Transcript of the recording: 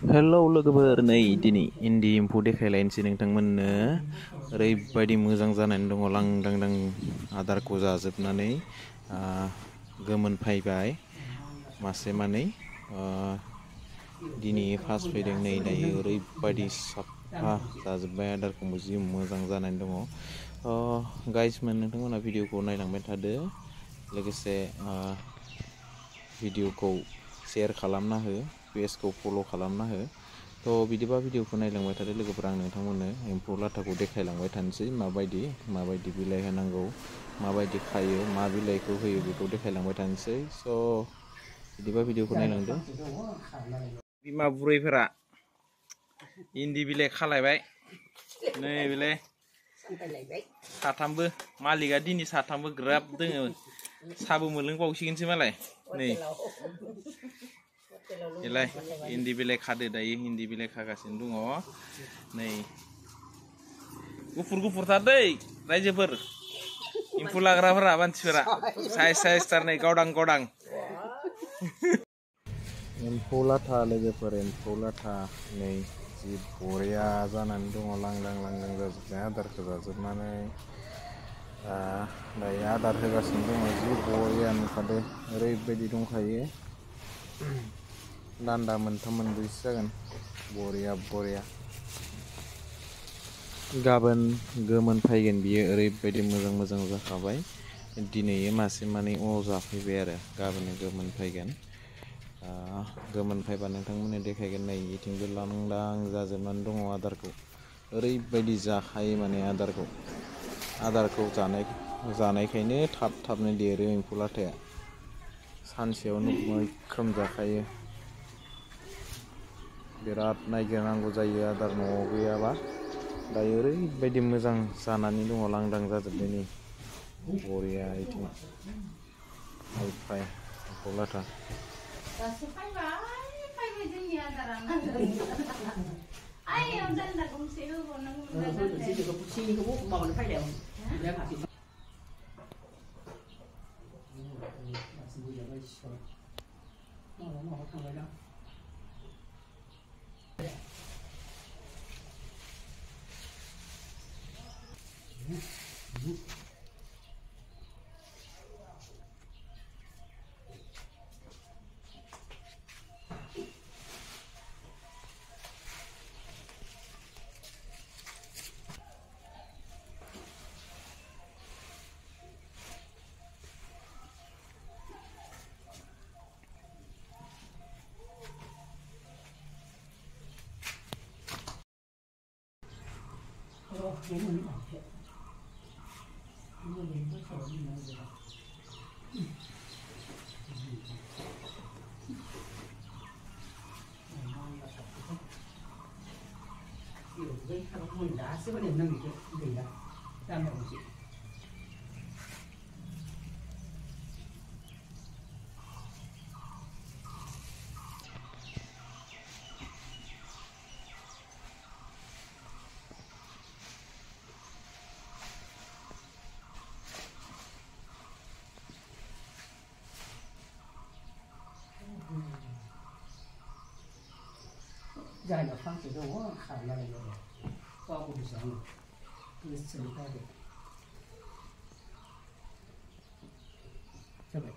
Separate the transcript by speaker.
Speaker 1: hello लोगोफोर नै दिनै इन्दि एम्फौ देखायलायनोसै नोंथांमोननो ओरैबायदि मोजां जानानै दङ लांदां आदारखौ जाजोबनानै गोमोन फैबाय मासे मानै दिनै फार्स्ट फैदों नै दायो ओरैबायदि साफा जाजोब्बाय आदारखौ जि मोजां जानानै दङ गाइसमोन नोंथांमोना भिडिअखौ नायलांबाय थादो लोगोसे भिडिअखौ शेयार खालामना हो पेजखौ फल' खालामना हो थ' बिदिबा भिडिअखौ नायलांबाय थादो लोगोफोर आं नोंथांमोननो एम्फौ लाथाखौ देखायलांबाय थानोसै माबायदि बिलाइ होनांगौ माबायदि खायो मा बिलाइखौ होयो बेखौ देखायलांबाय थानोसै स' बिदिबा भिडिअखौ नायलांदो बिमा बुरैफोरा इन्दि बिलाइ खालायबाय नै बेलाय साथामबो मालिकआ दिनै साथामबो ग्राब दोङो साबो मोनलोंबावसिगोनसो मालाय नै बेलाय इन्दि बिलाइ खादो दायो इन्दि बिलाइ खागासिनो दङ नै गुफुर दै रायजोफोर एम्फौ लाग्राफोरा मानसिफोरा साइज थार नै गावदां एम्फौ लाथा लोगोफोर एम्फौ लाथा नै जि बरिया जानानै दङ लांदां जाजोब्बाय आदारखौ जाजोबनानै दायो आदार होगासिनो दङ जि बरिया नुखादो ओरैबायदि दंखायो दान्दा मोनथाम मोनब्रैसो जागोन बरिया गाबोन गोमोन फैगोन बियो ओरैबायदि मोजां जाखाबाय दिनै मासे मानै जाफैबाय आरो गाबोन गोमोन फैगोन गोमोन फैबा नोंथांमोननो देखायगोन नै इथिंबो लांदां जाजोबनानै दङ आदारखौ ओरैबायदि जाखायो माने आदारखौ जानायखायनो थाबनो देरो एम्फौ लाथाया सानसेयावनो मैखोम जाखायो बिराद नायगिरनांगौ जायो आदार न'आव गैयाबा दायो ओरैबायदि मोजां जानानै दङ लांदां जाजोब्बाय नै बरिया इथिं एम्फौ लाथा
Speaker 2: जायगा फांसे दङ खारनानै गावखौ बेसेबां गोसोनि जाबाय